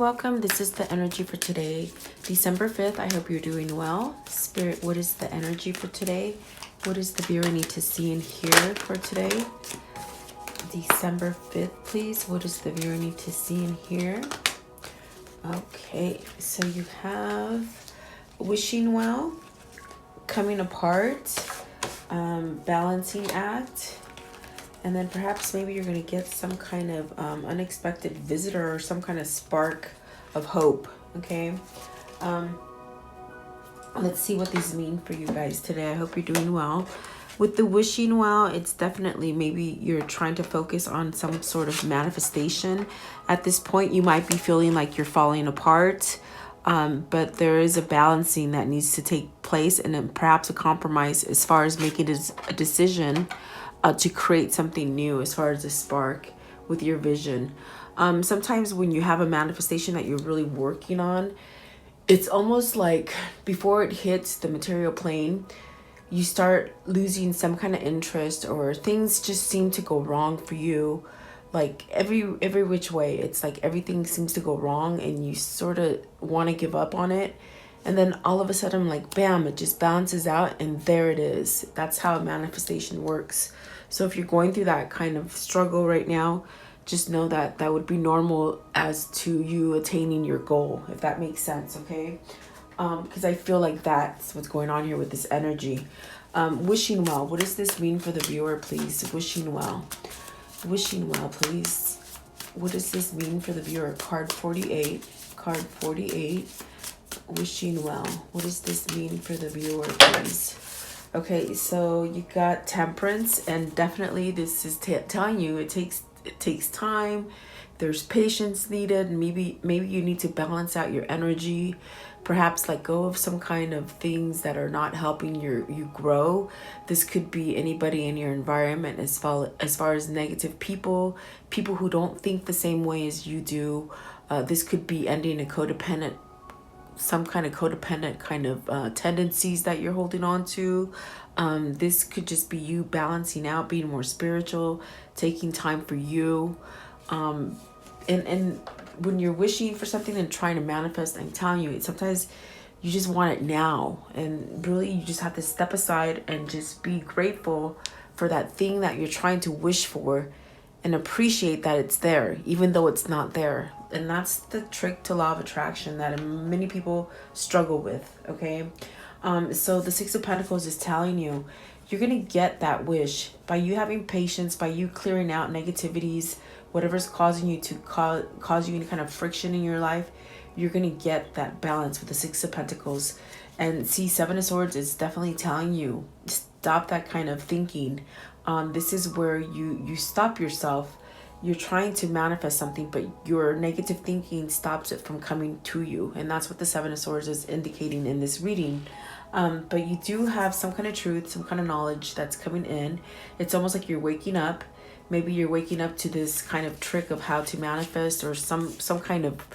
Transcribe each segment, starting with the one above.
welcome. This is the energy for today, December 5th. I hope you're doing well. Spirit, what is the energy for today? What does the viewer need to see and hear for today? December 5th, please. What does the viewer need to see and hear? Okay, so you have wishing well, coming apart, balancing act, and then perhaps maybe you're going to get some kind of unexpected visitor or some kind of spark of hope, okay? Let's see what these mean for you guys today. I hope you're doing well. With the wishing well, it's definitely maybe you're trying to focus on some sort of manifestation. At this point, you might be feeling like you're falling apart, but there is a balancing that needs to take place, and then perhaps a compromise as far as making a decision to create something new as far as a spark with your vision. Sometimes when you have a manifestation that you're really working on, it's almost like before it hits the material plane, you start losing some kind of interest, or things just seem to go wrong for you. Like every which way, it's like everything seems to go wrong and you sort of want to give up on it. And then all of a sudden, like, bam, it just balances out and there it is. That's how manifestation works. So if you're going through that kind of struggle right now, just know that that would be normal as to you attaining your goal, if that makes sense, okay? Because I feel like that's what's going on here with this energy. Wishing well. What does this mean for the viewer, please? Wishing well. Wishing well, please. What does this mean for the viewer? Card 48. Card 48. Wishing well. What does this mean for the viewer, please? Okay, so you got temperance, and definitely this is telling you it takes time. There's patience needed. Maybe you need to balance out your energy. Perhaps let go of some kind of things that are not helping you grow. This could be anybody in your environment, as far as negative people who don't think the same way as you do. This could be ending some kind of codependent kind of tendencies that you're holding on to. This could just be you balancing out, being more spiritual, taking time for you. And when you're wishing for something and trying to manifest, I'm telling you, sometimes you just want it now. And really, you just have to step aside and just be grateful for that thing that you're trying to wish for, and appreciate that it's there, even though it's not there. And that's the trick to law of attraction that many people struggle with, okay? So the Six of Pentacles is telling you, you're going to get that wish by you having patience, by you clearing out negativities, whatever's causing you to cause you any kind of friction in your life. You're going to get that balance with the Six of Pentacles. And see, Seven of Swords is definitely telling you, stop that kind of thinking. This is where you stop yourself. You're trying to manifest something, but your negative thinking stops it from coming to you. And that's what the Seven of Swords is indicating in this reading. But you do have some kind of truth, some kind of knowledge that's coming in. It's almost like you're waking up. Maybe you're waking up to this kind of trick of how to manifest, or some kind of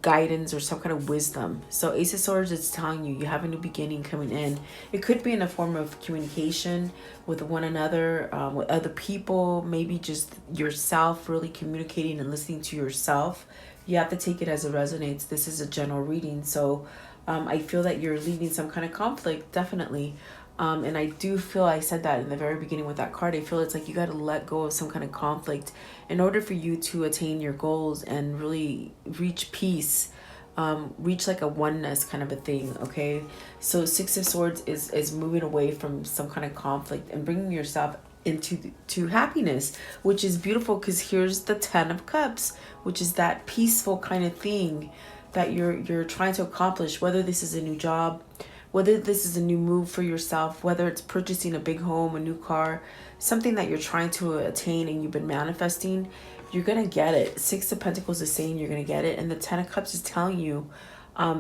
guidance or some kind of wisdom. So Ace of Swords is telling you have a new beginning coming in. It could be in a form of communication with one another, with other people, maybe just yourself, really communicating and listening to yourself. You have to take it as it resonates. This is a general reading, so I feel that you're leaving some kind of conflict, definitely. And I do feel, I said that in the very beginning with that card, I feel it's like you got to let go of some kind of conflict in order for you to attain your goals and really reach peace, reach like a oneness kind of a thing, okay? So Six of Swords is moving away from some kind of conflict and bringing yourself into happiness, which is beautiful, because here's the Ten of Cups, which is that peaceful kind of thing that you're trying to accomplish, whether this is a new job, whether this is a new move for yourself, whether it's purchasing a big home, a new car, something that you're trying to attain and you've been manifesting, you're going to get it. Six of Pentacles is saying you're going to get it. And the Ten of Cups is telling you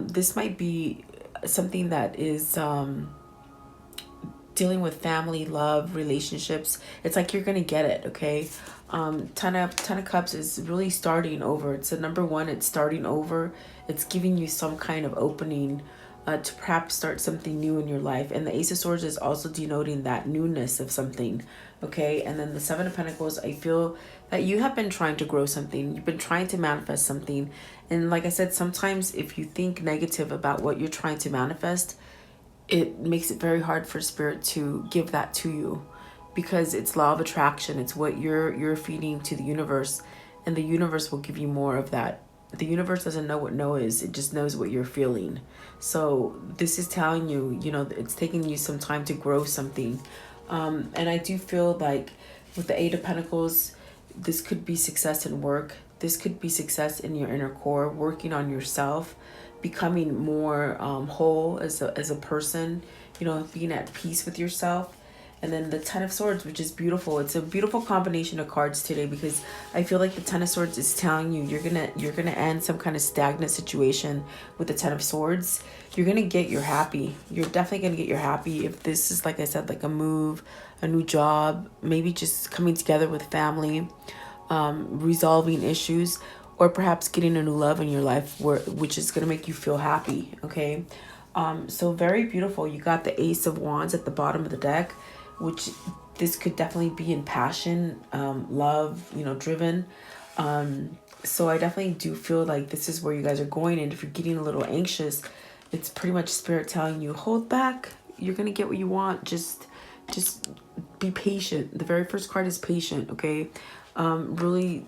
this might be something that is dealing with family, love, relationships. It's like you're going to get it, okay? Ten of Cups is really starting over. It's a number one. It's starting over. It's giving you some kind of opening. to perhaps start something new in your life. And the Ace of Swords is also denoting that newness of something, okay? And then the Seven of Pentacles, I feel that you have been trying to grow something. You've been trying to manifest something. And like I said, sometimes if you think negative about what you're trying to manifest, it makes it very hard for Spirit to give that to you, because it's law of attraction. It's what you're feeding to the universe, and the universe will give you more of that. The universe doesn't know what no is. It just knows what you're feeling. So this is telling you, you know, it's taking you some time to grow something. And I do feel like with the Eight of Pentacles, this could be success in work. This could be success in your inner core, working on yourself, becoming more whole as a person, you know, being at peace with yourself. And then the Ten of Swords, which is beautiful. It's a beautiful combination of cards today, because I feel like the Ten of Swords is telling you you're gonna end some kind of stagnant situation with the Ten of Swords. You're gonna get your happy. You're definitely gonna get your happy if this is, like I said, like a move, a new job, maybe just coming together with family, resolving issues, or perhaps getting a new love in your life, which is gonna make you feel happy. Okay, so very beautiful. You got the Ace of Wands at the bottom of the deck, which this could definitely be in passion, love, you know, driven. So I definitely do feel like this is where you guys are going. And if you're getting a little anxious, it's pretty much Spirit telling you, hold back. You're going to get what you want. Just be patient. The very first card is patient. Okay. Really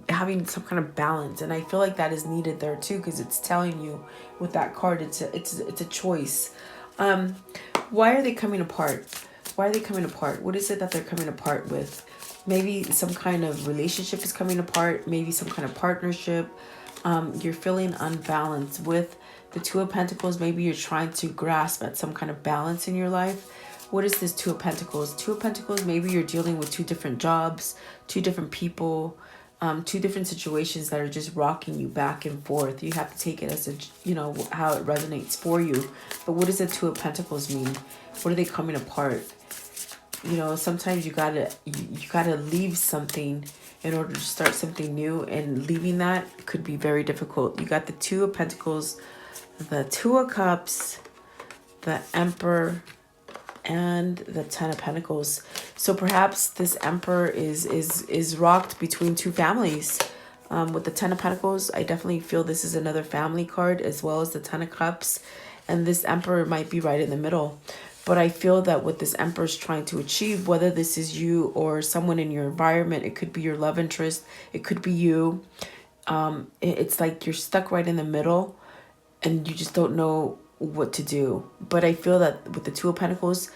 having some kind of balance. And I feel like that is needed there too, because it's telling you with that card, it's a choice. Why are they coming apart? Why are they coming apart? What is it that they're coming apart with? Maybe some kind of relationship is coming apart. Maybe some kind of partnership. You're feeling unbalanced with the Two of Pentacles. Maybe you're trying to grasp at some kind of balance in your life. What is this Two of Pentacles? Two of Pentacles, maybe you're dealing with two different jobs, two different people, two different situations that are just rocking you back and forth. You have to take it as a, you know, how it resonates for you. But what does the Two of Pentacles mean? What are they coming apart? You know, sometimes you gotta leave something in order to start something new, and leaving that could be very difficult. You got the Two of Pentacles, the Two of Cups, the Emperor, and the Ten of Pentacles. So perhaps this Emperor is rocked between two families. With the Ten of Pentacles, I definitely feel this is another family card, as well as the Ten of Cups, and this Emperor might be right in the middle. But I feel that what this Emperor is trying to achieve, whether this is you or someone in your environment, it could be your love interest, it could be you. It's like you're stuck right in the middle and you just don't know what to do. But I feel that with the Two of Pentacles,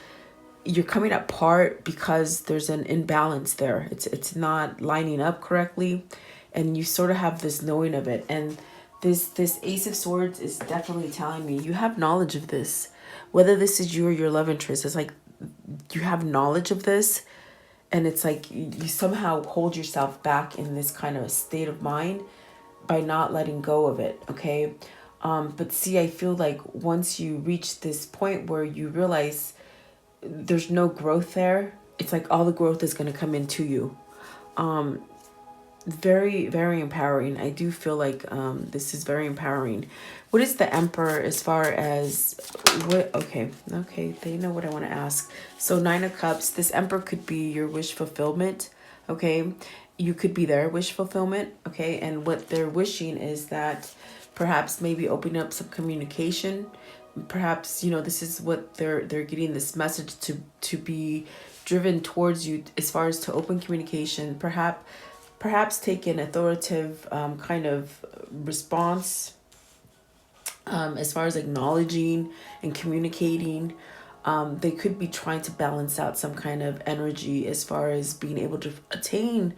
you're coming apart because there's an imbalance there. It's not lining up correctly, and you sort of have this knowing of it. And this Ace of Swords is definitely telling me you have knowledge of this. Whether this is you or your love interest, it's like you have knowledge of this, and it's like you somehow hold yourself back in this kind of state of mind by not letting go of it, okay? But see, I feel like once you reach this point where you realize there's no growth there, it's like all the growth is going to come into you. Very, very empowering. I do feel like this is very empowering. What is the Emperor as far as what? Okay, they know what I want to ask. So Nine of Cups, this Emperor could be your wish fulfillment. Okay, you could be their wish fulfillment. Okay, and what they're wishing is that perhaps maybe opening up some communication. Perhaps, you know, this is what they're getting this message to be driven towards you, as far as to open communication. Perhaps take an authoritative kind of response, as far as acknowledging and communicating. They could be trying to balance out some kind of energy as far as being able to attain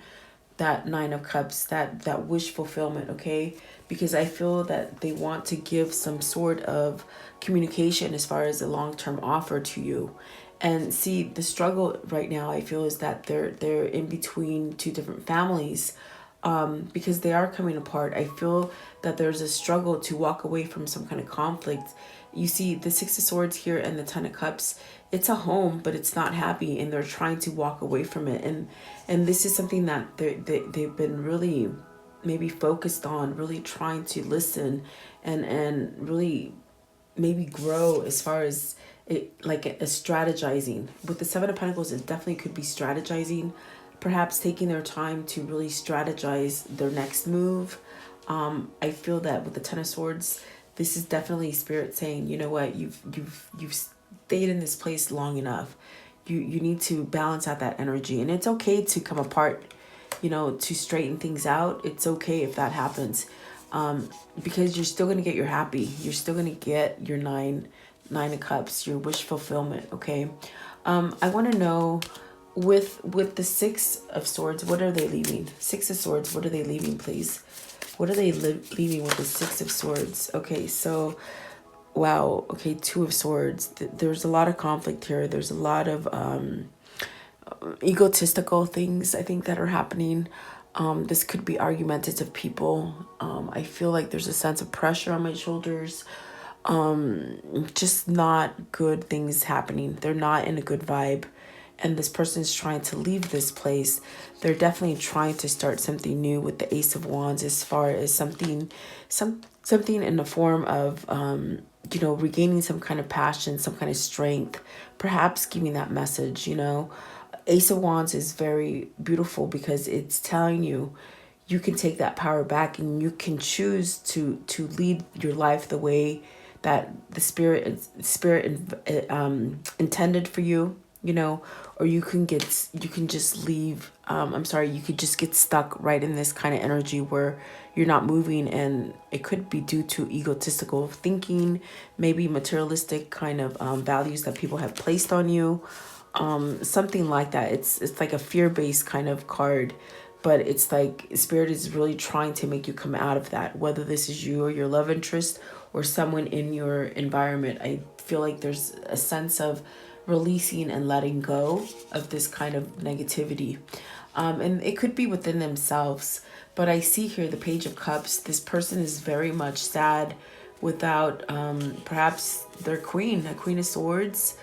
that Nine of Cups, that wish fulfillment, okay? Because I feel that they want to give some sort of communication as far as a long-term offer to you. And see, the struggle right now, I feel, is that they're in between two different families, because they are coming apart. I feel that there's a struggle to walk away from some kind of conflict. You see the Six of Swords here and the Ten of Cups. It's a home, but it's not happy, and they're trying to walk away from it. And this is something that they've been really maybe focused on, really trying to listen and really maybe grow as far as it, like a strategizing. With the Seven of Pentacles, it definitely could be strategizing, perhaps taking their time to really strategize their next move. I feel that with the Ten of Swords, this is definitely Spirit saying, you know what, you've stayed in this place long enough. You need to balance out that energy, and it's okay to come apart, you know, to straighten things out. It's okay if that happens, because you're still gonna get your happy. You're still gonna get your nine of cups, your wish fulfillment. Okay. I want to know with the Six of Swords, what are they leaving? Six of Swords, what are they leaving, please? What are they leaving with the Six of Swords? Okay, so wow. Okay, Two of Swords. There's a lot of conflict here. There's a lot of egotistical things, I think, that are happening. This could be argumentative people. I feel like there's a sense of pressure on my shoulders. Just not good things happening. They're not in a good vibe, and this person's trying to leave this place. They're definitely trying to start something new with the Ace of Wands, as far as something in the form of you know, regaining some kind of passion, some kind of strength, perhaps giving that message. You know, Ace of Wands is very beautiful because it's telling you you can take that power back, and you can choose to lead your life the way that the spirit intended for you, you know. Or you can just leave, you could just get stuck right in this kind of energy where you're not moving, and it could be due to egotistical thinking, maybe materialistic kind of values that people have placed on you, something like that. It's like a fear-based kind of card, but it's like Spirit is really trying to make you come out of that, whether this is you or your love interest or someone in your environment. I feel like there's a sense of releasing and letting go of this kind of negativity. And it could be within themselves, but I see here the Page of Cups. This person is very much sad without perhaps their queen, a Queen of Swords,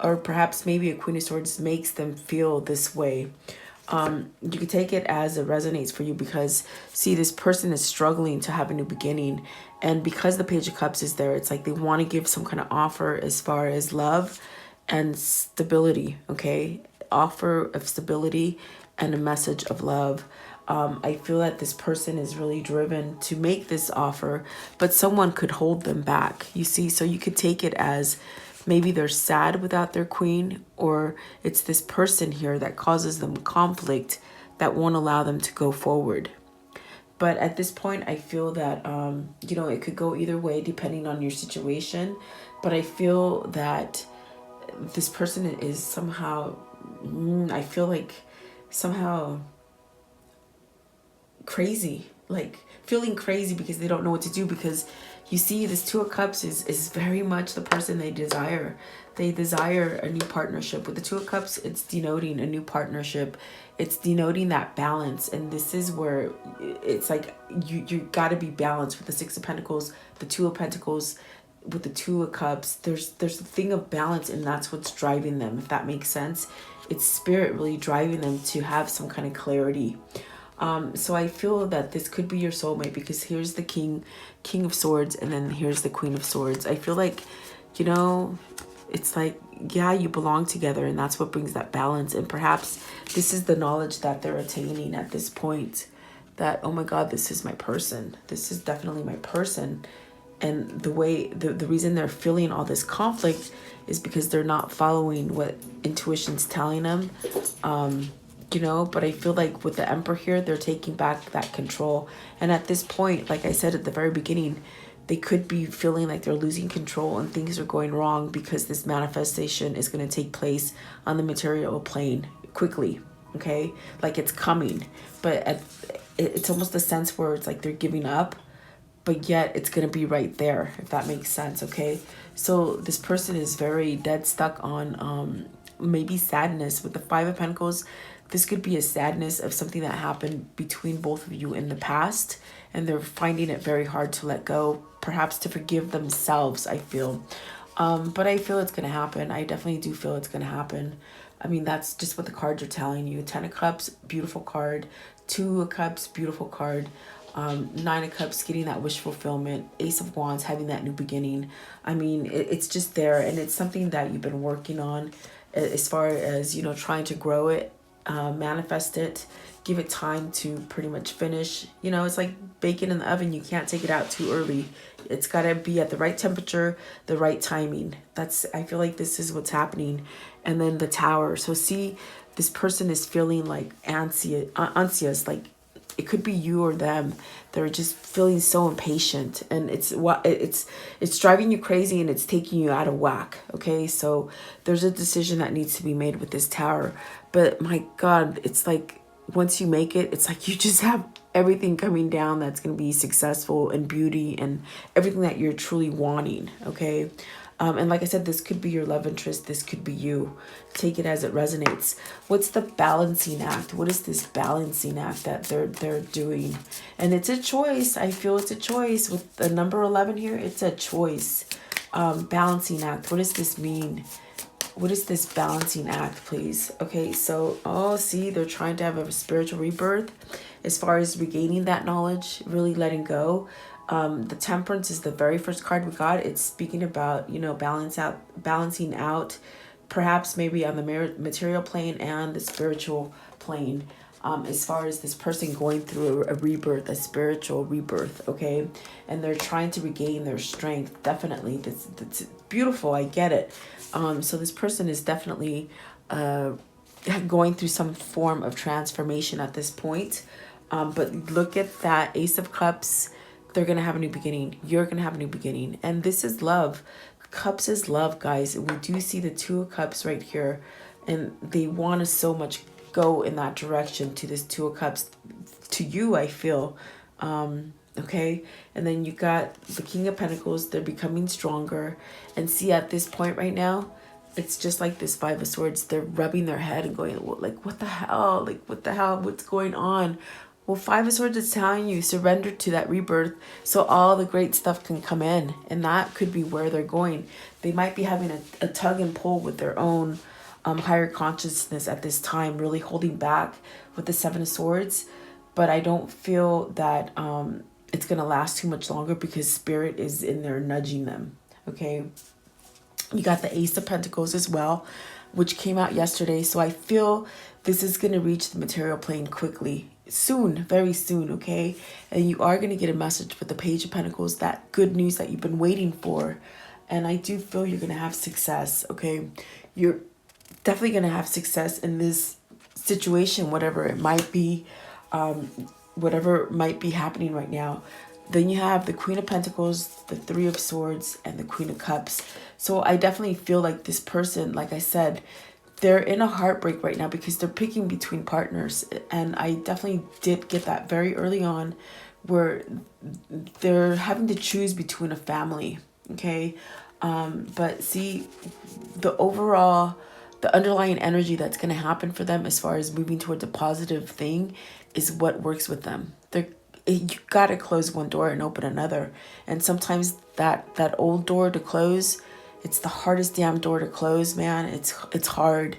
or perhaps maybe a Queen of Swords makes them feel this way. You can take it as it resonates for you, because see, this person is struggling to have a new beginning, and because the Page of Cups is there, it's like they want to give some kind of offer as far as love and stability. Okay, offer of stability and a message of love. I feel that this person is really driven to make this offer, but someone could hold them back, you see. So you could take it as maybe they're sad without their queen, or it's this person here that causes them conflict that won't allow them to go forward. But at this point, I feel that, you know, it could go either way depending on your situation. But I feel that this person is somehow, I feel like somehow crazy, like feeling crazy because they don't know what to do. Because you see, this Two of Cups is very much the person they desire. They desire a new partnership. With the Two of Cups, it's denoting a new partnership. It's denoting that balance. And this is where it's like you got to be balanced. With the Six of Pentacles, the Two of Pentacles, with the Two of Cups, there's a thing of balance, and that's what's driving them, if that makes sense. It's Spirit really driving them to have some kind of clarity. So I feel that this could be your soulmate, because here's the King of Swords, and then here's the Queen of Swords. I feel like, you know, it's like, yeah, you belong together, and that's what brings that balance. And perhaps this is the knowledge that they're attaining at this point, that, oh my God, this is my person. This is definitely my person. And the way, the reason they're feeling all this conflict is because they're not following what intuition's telling them. You know, but I feel like with the Emperor here, they're taking back that control. And at this point, like I said at the very beginning, they could be feeling like they're losing control and things are going wrong, because this manifestation is going to take place on the material plane quickly. Okay, like it's coming, but it's almost a sense where it's like they're giving up, but yet it's going to be right there, if that makes sense. Okay, so this person is very dead stuck on maybe sadness. With the Five of Pentacles, this could be a sadness of something that happened between both of you in the past, and they're finding it very hard to let go, perhaps to forgive themselves, I feel. But I feel it's going to happen. I definitely do feel it's going to happen. I mean, that's just what the cards are telling you. Ten of Cups, beautiful card. Two of Cups, beautiful card. Nine of Cups, getting that wish fulfillment. Ace of Wands, having that new beginning. I mean, it's just there, and it's something that you've been working on as far as, you know, trying to grow it, manifest it, give it time to pretty much finish. You know, it's like bacon in the oven. You can't take it out too early. It's got to be at the right temperature, the right timing. I feel like this is what's happening. And then the Tower. So see, this person is feeling like anxious, like it could be you or them. They're just feeling so impatient, and it's driving you crazy, and it's taking you out of whack. Okay, so there's a decision that needs to be made with this Tower. But my God, it's like once you make it, it's like you just have everything coming down that's going to be successful and beauty and everything that you're truly wanting. Okay. And like I said, this could be your love interest. This could be you. Take it as it resonates. What's the balancing act? What is this balancing act that they're doing? And it's a choice. I feel it's a choice. With the number 11 here, it's a choice. Balancing act. What does this mean? What is this balancing act, please? Okay, so, see, they're trying to have a spiritual rebirth as far as regaining that knowledge, really letting go. The Temperance is the very first card we got. It's speaking about, you know, balancing out, perhaps maybe on the material plane and the spiritual plane, as far as this person going through a rebirth, a spiritual rebirth, okay? And they're trying to regain their strength, definitely. That's beautiful, I get it. So this person is definitely going through some form of transformation at this point. But look at that Ace of Cups. They're going to have a new beginning. You're going to have a new beginning. And this is love. Cups is love, guys. We do see the Two of Cups right here. And they want to so much go in that direction to this Two of Cups. To you, I feel. Okay. And then you got the King of Pentacles. They're becoming stronger. And see, at this point right now, it's just like this Five of Swords. They're rubbing their head and going, like, what the hell? Like, what the hell? What's going on? Well, Five of Swords is telling you, surrender to that rebirth so all the great stuff can come in. And that could be where they're going. They might be having a tug and pull with their own higher consciousness at this time, really holding back with the Seven of Swords. But I don't feel that it's going to last too much longer because Spirit is in there nudging them. Okay. You got the Ace of Pentacles as well, which came out yesterday. So I feel this is going to reach the material plane quickly. Soon, very soon, okay? And you are going to get a message with the Page of Pentacles, that good news that you've been waiting for. And I do feel you're going to have success, okay? You're definitely going to have success in this situation, whatever it might be, whatever might be happening right now. Then you have the Queen of Pentacles, the Three of Swords, and the Queen of Cups. So I definitely feel like this person, like I said, they're in a heartbreak right now because they're picking between partners. And I definitely did get that very early on, where they're having to choose between a family. Okay. But see, the underlying energy that's going to happen for them as far as moving towards a positive thing is what works with them. You got to close one door and open another. And sometimes that old door to close, it's the hardest damn door to close, man. It's hard,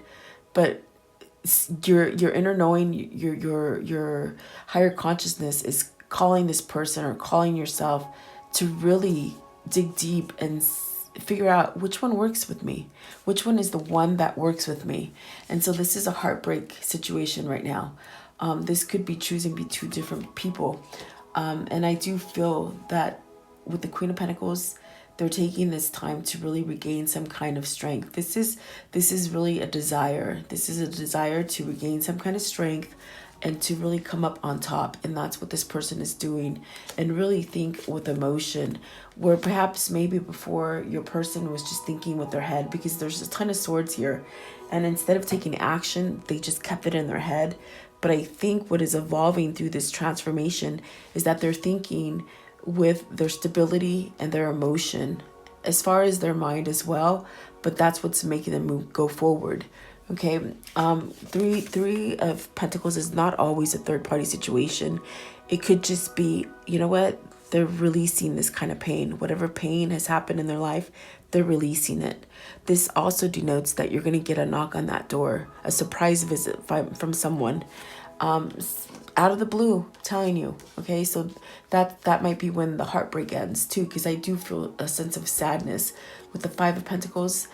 but your inner knowing, your higher consciousness is calling this person or calling yourself to really dig deep and figure out which one works with me, which one is the one that works with me. And so this is a heartbreak situation right now. This could be choosing between two different people, and I do feel that with the Queen of Pentacles, they're taking this time to really regain some kind of strength. This is really a desire. This is a desire to regain some kind of strength and to really come up on top. And that's what this person is doing. And really think with emotion, where perhaps maybe before your person was just thinking with their head, because there's a ton of swords here. And instead of taking action, they just kept it in their head. But I think what is evolving through this transformation is that they're thinking with their stability and their emotion, as far as their mind as well. But that's what's making them go forward. Okay. Three of Pentacles is not always a third party situation. It could just be, you know what? They're releasing this kind of pain. Whatever pain has happened in their life, they're releasing it. This also denotes that you're going to get a knock on that door, a surprise visit from someone. out of the blue, telling you. Okay, so that might be when the heartbreak ends too, because I do feel a sense of sadness with the Five of Pentacles.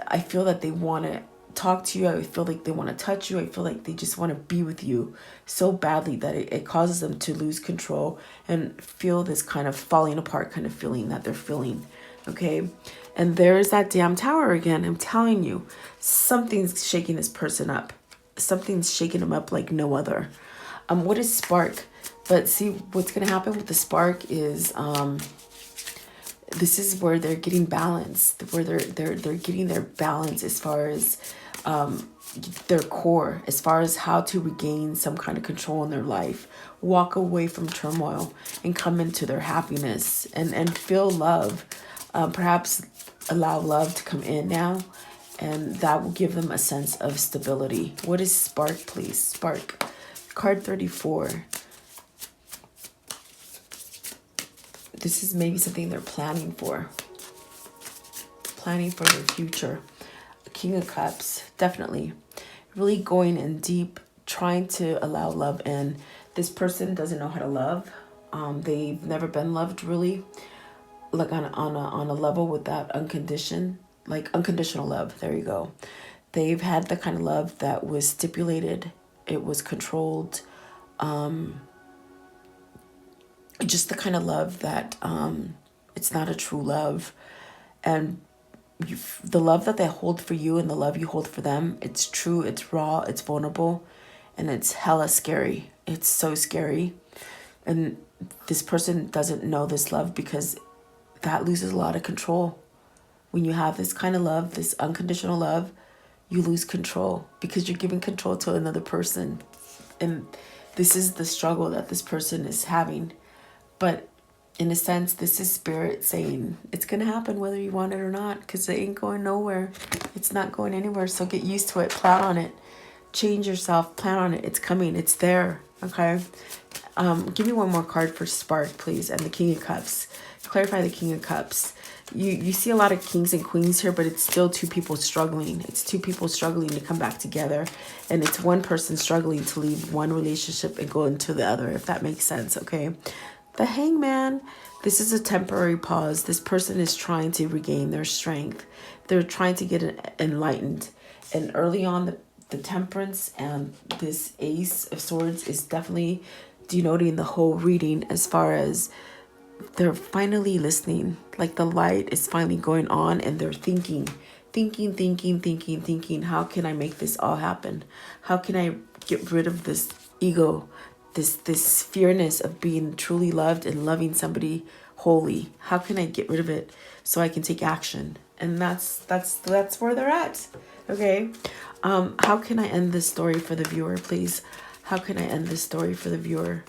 I feel that they want to talk to you. I feel like they want to touch you. I feel like they just want to be with you so badly that it causes them to lose control and feel this kind of falling apart kind of feeling that they're feeling. Okay, and there's that damn Tower again. I'm telling you, something's shaking this person up. Something's shaking them up like no other. What is spark? But see, what's going to happen with the spark is this is where they're getting balanced, where they're getting their balance as far as their core, as far as how to regain some kind of control in their life, walk away from turmoil and come into their happiness and feel love. Perhaps allow love to come in now, and that will give them a sense of stability. What is spark, please? Spark. Card 34. This is maybe something they're planning for. Planning for their future. King of Cups, definitely. Really going in deep, trying to allow love in. This person doesn't know how to love. They've never been loved really, like on a level without unconditional love. There you go. They've had the kind of love that was stipulated. It was controlled. Just the kind of love that it's not a true love. And the love that they hold for you and the love you hold for them, it's true, it's raw, it's vulnerable, and it's hella scary. It's so scary. And this person doesn't know this love because that loses a lot of control. When you have this kind of love, this unconditional love, you lose control because you're giving control to another person. And this is the struggle that this person is having. But in a sense, this is spirit saying it's going to happen whether you want it or not, because it ain't going nowhere. It's not going anywhere. So get used to it. Plan on it. Change yourself. Plan on it. It's coming. It's there. Okay. Give me one more card for spark, please. And the King of Cups. Clarify the King of Cups. You see a lot of kings and queens here, but it's still two people struggling. It's two people struggling to come back together. And it's one person struggling to leave one relationship and go into the other, if that makes sense. Okay. The Hangman, this is a temporary pause. This person is trying to regain their strength. They're trying to get enlightened. And early on, the Temperance and this Ace of Swords is definitely denoting the whole reading as far as they're finally listening. Like the light is finally going on and they're thinking. How can I make this all happen? How can I get rid of this ego? This fearness of being truly loved and loving somebody wholly. How can I get rid of it so I can take action? And that's where they're at. Okay. How can I end this story for the viewer, please? How can I end this story for the viewer?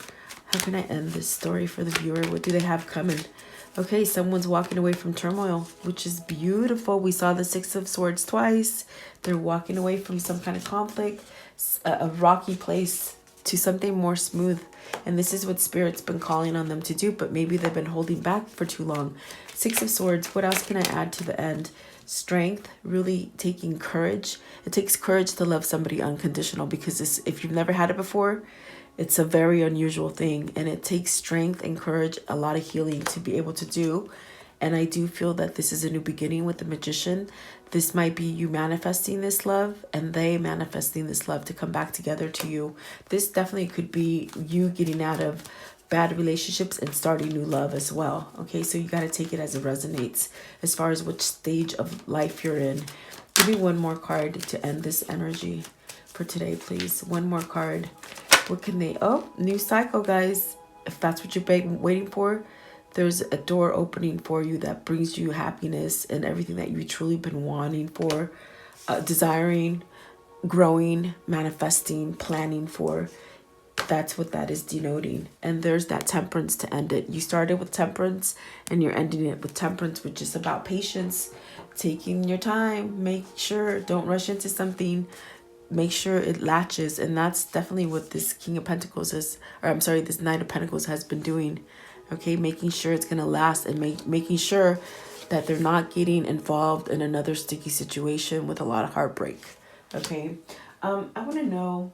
How can I end this story for the viewer? What do they have coming? Okay, someone's walking away from turmoil, which is beautiful. We saw the Six of Swords twice. They're walking away from some kind of conflict, a rocky place, to something more smooth. And this is what Spirit's been calling on them to do, but maybe they've been holding back for too long. Six of Swords, what else can I add to the end? Strength, really taking courage. It takes courage to love somebody unconditional, because if you've never had it before, it's a very unusual thing. And it takes strength and courage, a lot of healing to be able to do. And I do feel that this is a new beginning with the Magician. This might be you manifesting this love and they manifesting this love to come back together to you. This definitely could be you getting out of bad relationships and starting new love as well. Okay, so you got to take it as it resonates as far as which stage of life you're in. Give me one more card to end this energy for today, please. One more card. What can they... Oh, new cycle, guys. If that's what you're waiting for, there's a door opening for you that brings you happiness and everything that you've truly been wanting for, desiring, growing, manifesting, planning for. That's what that is denoting. And there's that Temperance to end it. You started with Temperance and you're ending it with Temperance, which is about patience, taking your time. Make sure, don't rush into something. Make sure it latches. And that's definitely what this King of Pentacles is, or I'm sorry, this Knight of Pentacles has been doing. Okay, making sure it's going to last and making sure that they're not getting involved in another sticky situation with a lot of heartbreak. Okay, I want to know,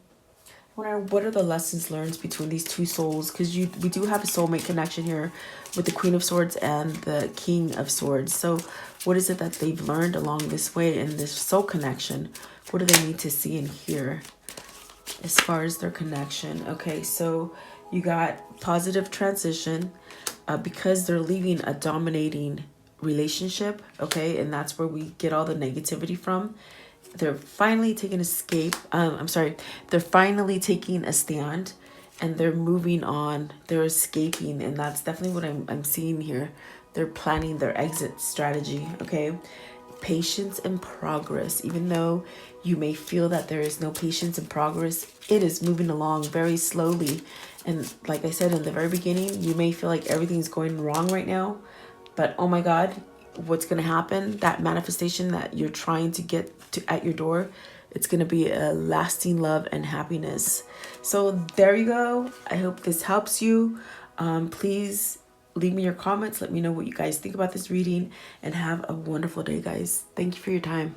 What are the lessons learned between these two souls? Because we do have a soulmate connection here with the Queen of Swords and the King of Swords. So what is it that they've learned along this way in this soul connection? What do they need to see and hear as far as their connection? Okay, so you got positive transition because they're leaving a dominating relationship. Okay, and that's where we get all the negativity from. They're finally taking they're finally taking a stand and they're moving on. They're escaping, and that's definitely what I'm seeing here. They're planning their exit strategy, okay? Patience and progress. Even though you may feel that there is no patience and progress, it is moving along very slowly. And like I said in the very beginning, you may feel like everything's going wrong right now, but oh my God, what's going to happen, that manifestation that you're trying to get to at your door, it's going to be a lasting love and happiness. So there you go. I hope this helps you. Please leave me your comments. Let me know what you guys think about this reading, and have a wonderful day, guys. Thank you for your time.